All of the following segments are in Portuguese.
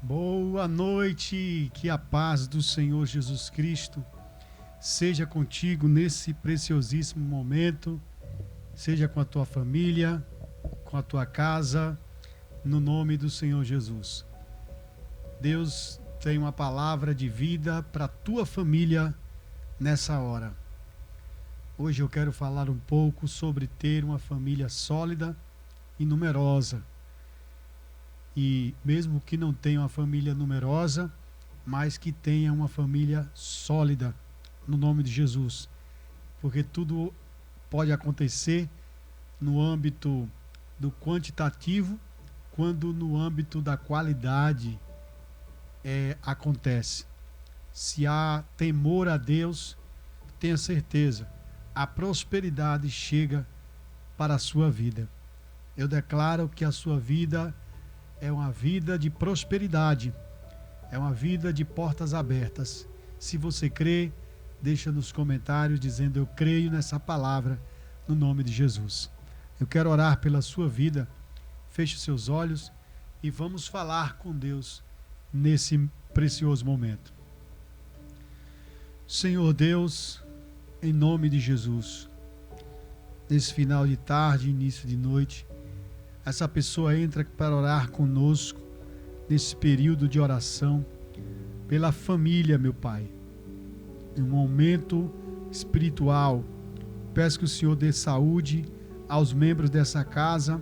Boa noite, que a paz do Senhor Jesus Cristo seja contigo nesse preciosíssimo momento, seja com a tua família, com a tua casa, no nome do Senhor Jesus. Deus tem uma palavra de vida para a tua família nessa hora. Hoje eu quero falar um pouco sobre ter uma família sólida e numerosa. E mesmo que não tenha uma família numerosa, mas que tenha uma família sólida, no nome de Jesus. Porque tudo pode acontecer no âmbito do quantitativo, quando no âmbito da qualidade acontece. Se há temor a Deus, tenha certeza, a prosperidade chega para a sua vida. Eu declaro que a sua vida é uma vida de prosperidade, é uma vida de portas abertas. Se você crê, deixa nos comentários dizendo: eu creio nessa palavra, no nome de Jesus. Eu quero orar pela sua vida. Feche os seus olhos e vamos falar com Deus nesse precioso momento. Senhor Deus, em nome de Jesus, nesse final de tarde, início de noite, essa pessoa entra para orar conosco nesse período de oração pela família, meu Pai. Em um momento espiritual, peço que o Senhor dê saúde aos membros dessa casa,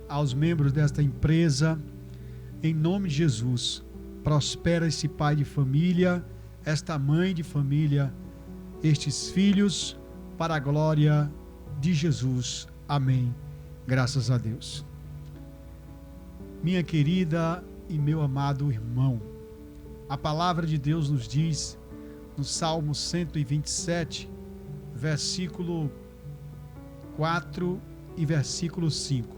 aos membros desta empresa, em nome de Jesus. Prospera esse pai de família, esta mãe de família, estes filhos, para a glória de Jesus. Amém. Graças a Deus. Minha querida e meu amado irmão, a palavra de Deus nos diz no Salmo 127, versículo 4 e versículo 5.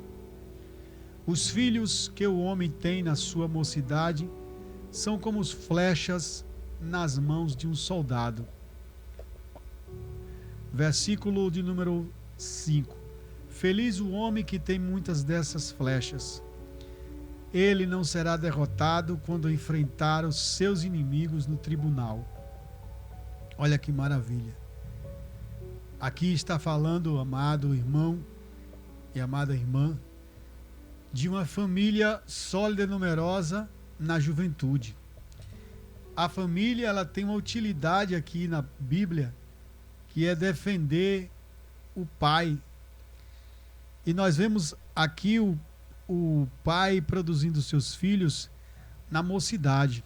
Os filhos que o homem tem na sua mocidade são como flechas nas mãos de um soldado. Versículo de número 5. Feliz o homem que tem muitas dessas flechas. Ele não será derrotado quando enfrentar os seus inimigos no tribunal. Olha que maravilha. Aqui está falando, amado irmão e amada irmã, de uma família sólida e numerosa na juventude. A família, ela tem uma utilidade aqui na Bíblia, que é defender o pai. E nós vemos aqui o pai produzindo seus filhos na mocidade.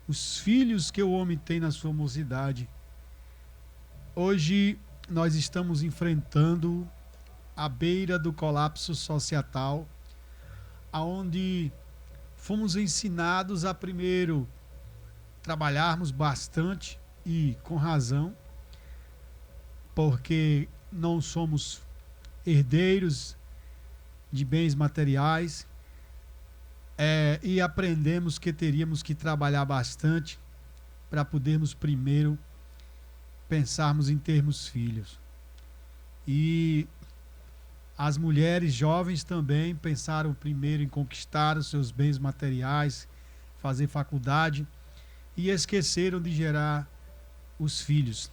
Os filhos que o homem tem na sua mocidade. Hoje nós estamos enfrentando a beira do colapso societal, onde fomos ensinados a primeiro trabalharmos bastante e com razão, porque não somos herdeiros de bens materiais, e aprendemos que teríamos que trabalhar bastante para podermos primeiro pensarmos em termos filhos. E as mulheres jovens também pensaram primeiro em conquistar os seus bens materiais, fazer faculdade, e esqueceram de gerar os filhos.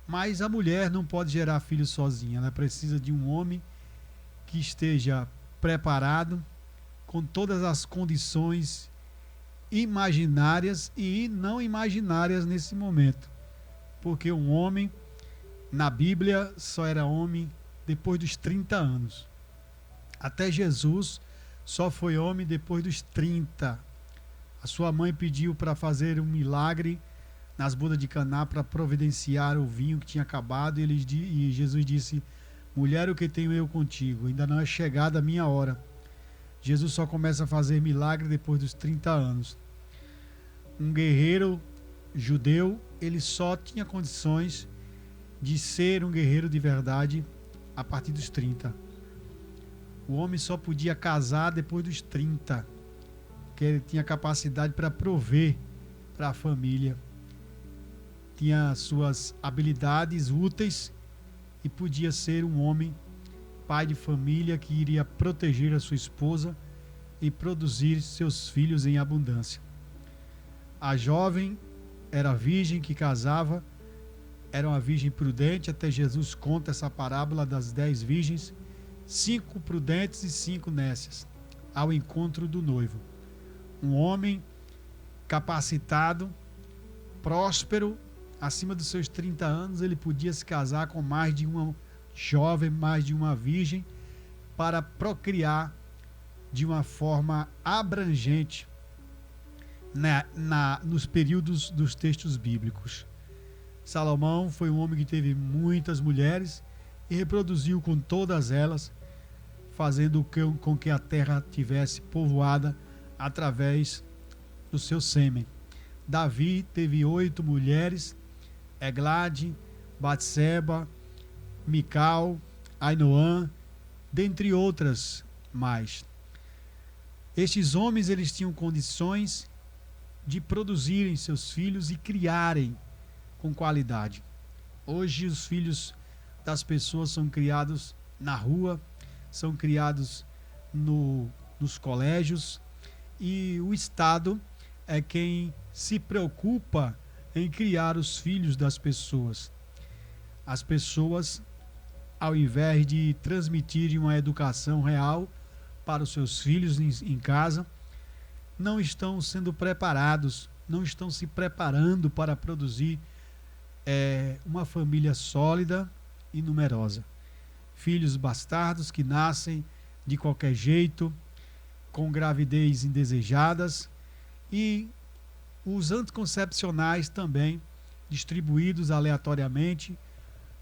Mas a mulher não pode gerar filhos sozinha, ela precisa de um homem que esteja preparado, com todas as condições imaginárias e não imaginárias nesse momento. Porque um homem, na Bíblia, só era homem depois dos 30 anos. Até Jesus só foi homem depois dos 30. A sua mãe pediu para fazer um milagre nas bodas de Caná para providenciar o vinho que tinha acabado, e Jesus disse: mulher, o que tenho eu contigo? Ainda não é chegada a minha hora. Jesus só começa a fazer milagre depois dos 30 anos. Um guerreiro judeu, ele só tinha condições de ser um guerreiro de verdade a partir dos 30. O homem só podia casar depois dos 30, porque ele tinha capacidade para prover para a família. Tinha suas habilidades úteis e podia ser um homem pai de família que iria proteger a sua esposa e produzir seus filhos em abundância. A jovem era virgem que casava, era uma virgem prudente, até Jesus conta essa parábola das 10 virgens, 5 prudentes e 5 nécias, ao encontro do noivo. Um homem capacitado, próspero, acima dos seus 30 anos, ele podia se casar com mais de uma jovem, mais de uma virgem, para procriar de uma forma abrangente nos períodos dos textos bíblicos. Salomão foi um homem que teve muitas mulheres e reproduziu com todas elas, fazendo com que a terra tivesse povoada através do seu sêmen. Davi teve 8 mulheres: Eglade, Batseba, Mical, Ainoã, dentre outras mais. Estes homens, eles tinham condições de produzirem seus filhos e criarem com qualidade. Hoje os filhos das pessoas são criados na rua, são criados nos colégios, e o Estado é quem se preocupa em criar os filhos das pessoas. As pessoas, ao invés de transmitirem uma educação real para os seus filhos em casa, não estão sendo preparados, não estão se preparando para produzir uma família sólida e numerosa. Filhos bastardos que nascem de qualquer jeito, com gravidez indesejadas, e os anticoncepcionais também, distribuídos aleatoriamente,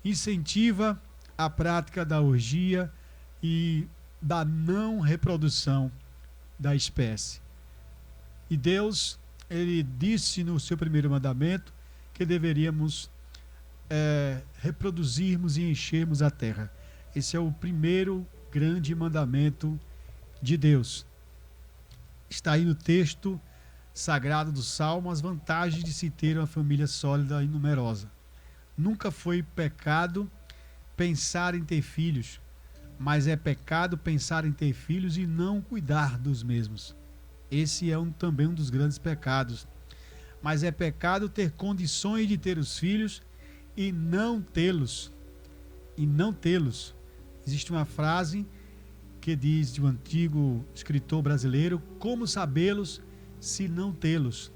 incentiva a prática da orgia e da não reprodução da espécie. E Deus, ele disse no seu primeiro mandamento que deveríamos reproduzirmos e enchermos a terra. Esse é o primeiro grande mandamento de Deus. Está aí no texto sagrado do Salmo as vantagens de se ter uma família sólida e numerosa. Nunca foi pecado pensar em ter filhos, mas é pecado pensar em ter filhos e não cuidar dos mesmos. Esse é também um dos grandes pecados. Mas é pecado ter condições de ter os filhos e não tê-los. Existe uma frase que diz de um antigo escritor brasileiro: como sabê-los se não tê-los?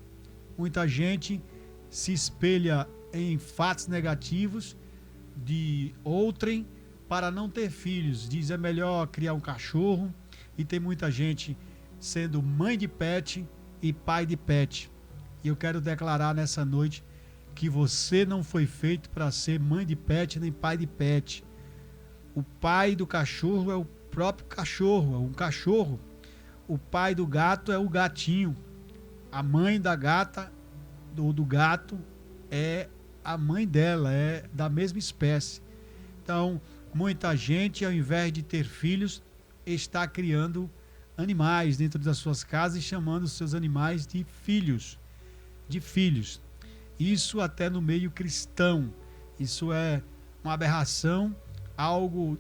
Muita gente se espelha em fatos negativos de outrem para não ter filhos. Diz é melhor criar um cachorro, e tem muita gente sendo mãe de pet e pai de pet. E eu quero declarar nessa noite que você não foi feito para ser mãe de pet nem pai de pet. O pai do cachorro é o próprio cachorro, é um cachorro. O pai do gato é o gatinho. A mãe da gata, do gato, é a mãe dela, é da mesma espécie. Então, muita gente, ao invés de ter filhos, está criando animais dentro das suas casas e chamando os seus animais de filhos. Isso até no meio cristão. Isso é uma aberração, algo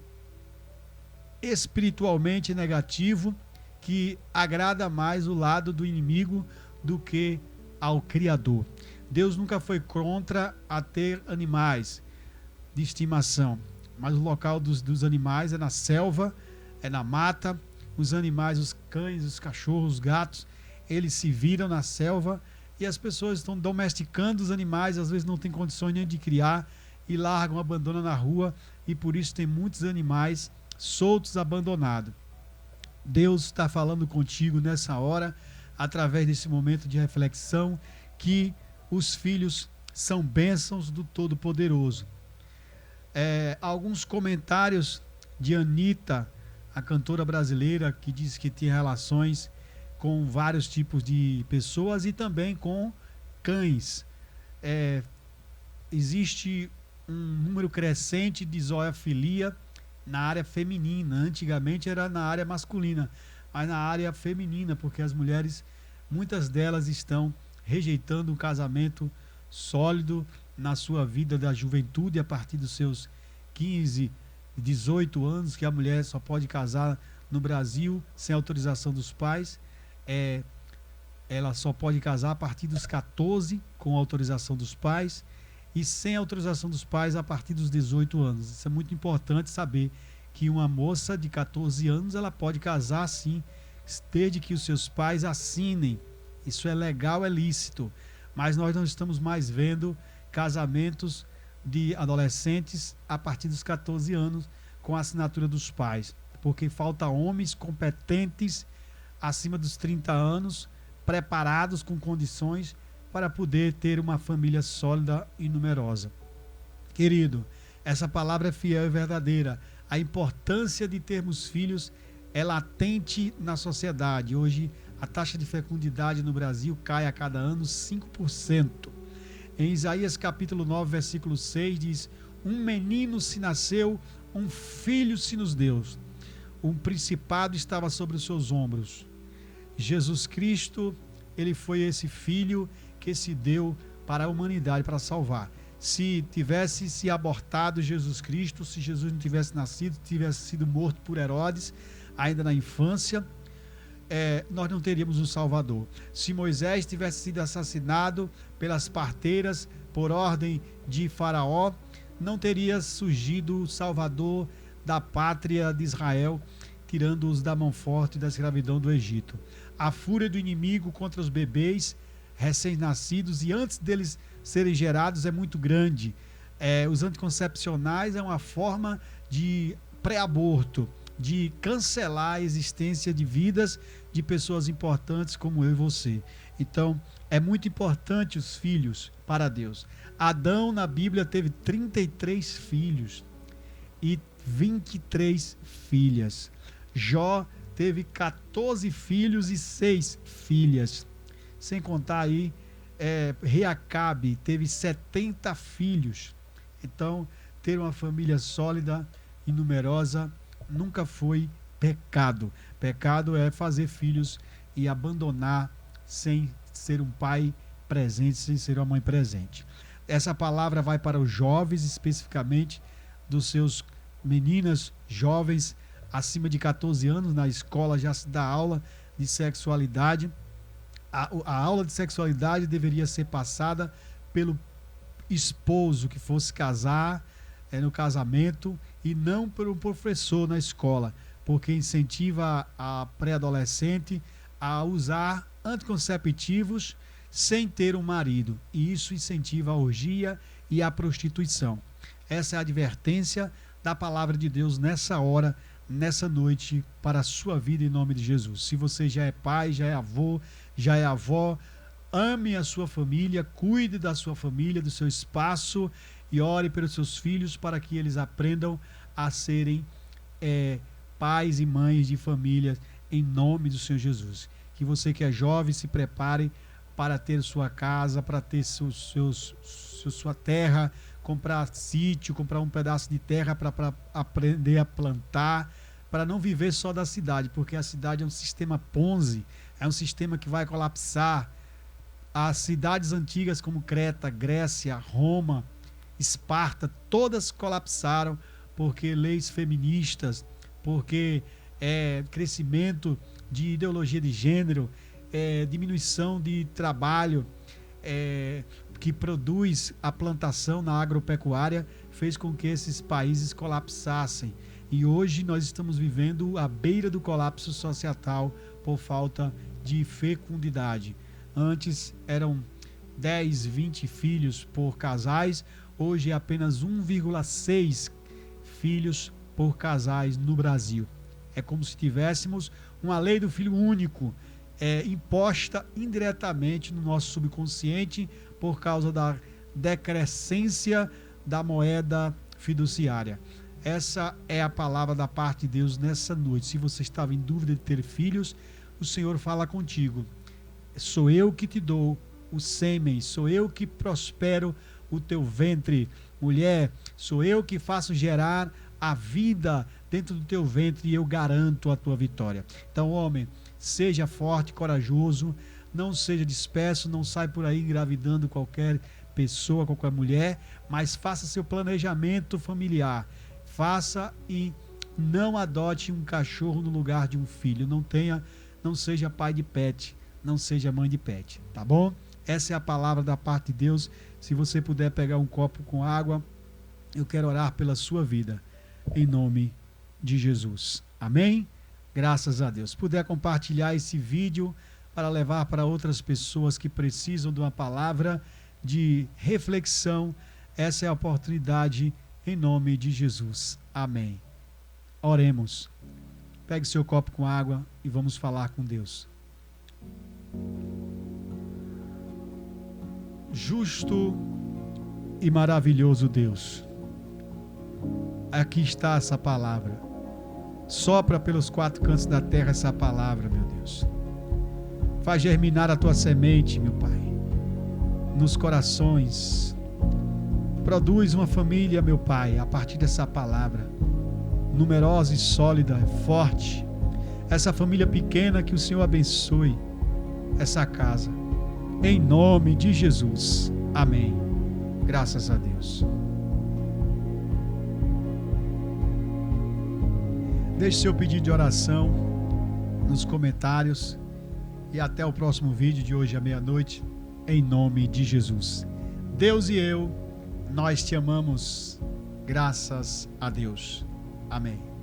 espiritualmente negativo, que agrada mais o lado do inimigo do que ao Criador. Deus nunca foi contra a ter animais de estimação, mas o local dos animais é na selva, é na mata. Os animais, os cães, os cachorros, os gatos, eles se viram na selva, e as pessoas estão domesticando os animais, às vezes não tem condições nem de criar, e largam, abandonam na rua, e por isso tem muitos animais soltos, abandonados. Deus está falando contigo nessa hora, através desse momento de reflexão, que os filhos são bênçãos do Todo-Poderoso. Alguns comentários de Anitta, a cantora brasileira, que diz que tem relações com vários tipos de pessoas e também com cães. Existe um número crescente de zoofilia na área feminina. Antigamente era na área masculina, mas na área feminina, porque as mulheres, muitas delas estão rejeitando um casamento sólido na sua vida da juventude, a partir dos seus 15, 18 anos, que a mulher só pode casar no Brasil sem autorização dos pais, é, ela só pode casar a partir dos 14, com autorização dos pais, e sem autorização dos pais a partir dos 18 anos. Isso é muito importante saber que uma moça de 14 anos ela pode casar sim, desde que os seus pais assinem. Isso é legal, é lícito, mas nós não estamos mais vendo casamentos de adolescentes a partir dos 14 anos com a assinatura dos pais, porque falta homens competentes acima dos 30 anos, preparados com condições para poder ter uma família sólida e numerosa. Querido, essa palavra é fiel e verdadeira. A importância de termos filhos é latente na sociedade. Hoje, a taxa de fecundidade no Brasil cai a cada ano 5%. Em Isaías capítulo 9, versículo 6, diz: um menino se nasceu, um filho se nos deu. Um principado estava sobre os seus ombros. Jesus Cristo, ele foi esse filho que se deu para a humanidade, para salvar. Se tivesse se abortado Jesus Cristo, se Jesus não tivesse nascido, tivesse sido morto por Herodes, ainda na infância, nós não teríamos um Salvador. Se Moisés tivesse sido assassinado pelas parteiras por ordem de Faraó, não teria surgido o Salvador da pátria de Israel, tirando-os da mão forte da escravidão do Egito. A fúria do inimigo contra os bebês recém-nascidos e antes deles serem gerados é muito grande. Os anticoncepcionais é uma forma de pré-aborto, de cancelar a existência de vidas de pessoas importantes como eu e você. Então, é muito importante os filhos para Deus. Adão, na Bíblia, teve 33 filhos e 23 filhas. Jó teve 14 filhos e 6 filhas. Sem contar aí, rei Acabe teve 70 filhos. Então, ter uma família sólida e numerosa nunca foi pecado. Pecado é fazer filhos e abandonar sem ser um pai presente, sem ser uma mãe presente. Essa palavra vai para os jovens, especificamente dos seus meninas jovens acima de 14 anos. Na escola já se dá aula de sexualidade. A aula de sexualidade deveria ser passada pelo esposo que fosse casar no casamento e não pelo professor na escola, porque incentiva a pré-adolescente a usar anticonceptivos sem ter um marido, e isso incentiva a orgia e a prostituição. Essa é a advertência da palavra de Deus nessa hora, nessa noite, para a sua vida, em nome de Jesus. Se você já é pai, já é avô, já é avó, ame a sua família, cuide da sua família, do seu espaço e ore pelos seus filhos para que eles aprendam a serem pais e mães de família em nome do Senhor Jesus. Que você que é jovem se prepare para ter sua casa, para ter sua terra, comprar sítio, comprar um pedaço de terra para aprender a plantar, para não viver só da cidade, porque a cidade é um sistema Ponzi, é um sistema que vai colapsar. As cidades antigas como Creta, Grécia, Roma, Esparta, todas colapsaram porque leis feministas, porque crescimento de ideologia de gênero, diminuição de trabalho que produz a plantação na agropecuária, fez com que esses países colapsassem. E hoje nós estamos vivendo à beira do colapso societal por falta de fecundidade. Antes eram 10, 20 filhos por casais, hoje é apenas 1,6 filhos por casais no Brasil. É como se tivéssemos uma lei do filho único imposta indiretamente no nosso subconsciente por causa da decrescência da moeda fiduciária. Essa é a palavra da parte de Deus nessa noite. Se você estava em dúvida de ter filhos, o Senhor fala contigo. Sou eu que te dou o sêmen, sou eu que prospero o teu ventre. Mulher, sou eu que faço gerar a vida dentro do teu ventre e eu garanto a tua vitória. Então, homem, seja forte, corajoso, não seja disperso, não sai por aí engravidando qualquer pessoa, qualquer mulher, mas faça seu planejamento familiar. Faça e não adote um cachorro no lugar de um filho. Não tenha não seja pai de pet, não seja mãe de pet, tá bom? Essa é a palavra da parte de Deus. Se você puder pegar um copo com água, eu quero orar pela sua vida, em nome de Jesus. Amém? Graças a Deus. Se puder compartilhar esse vídeo para levar para outras pessoas que precisam de uma palavra de reflexão, essa é a oportunidade em nome de Jesus. Amém. Oremos. Pegue seu copo com água e vamos falar com Deus. Justo e maravilhoso Deus, aqui está essa palavra. Sopra pelos quatro cantos da terra essa palavra, meu Deus. Faz germinar a tua semente, meu Pai, nos corações. Produz uma família, meu Pai, a partir dessa palavra, numerosa e sólida, forte. Essa família pequena, que o Senhor abençoe essa casa, em nome de Jesus. Amém. Graças a Deus. Deixe seu pedido de oração nos comentários e até o próximo vídeo de hoje à meia-noite, em nome de Jesus. Deus e eu, nós te amamos. Graças a Deus. Amém.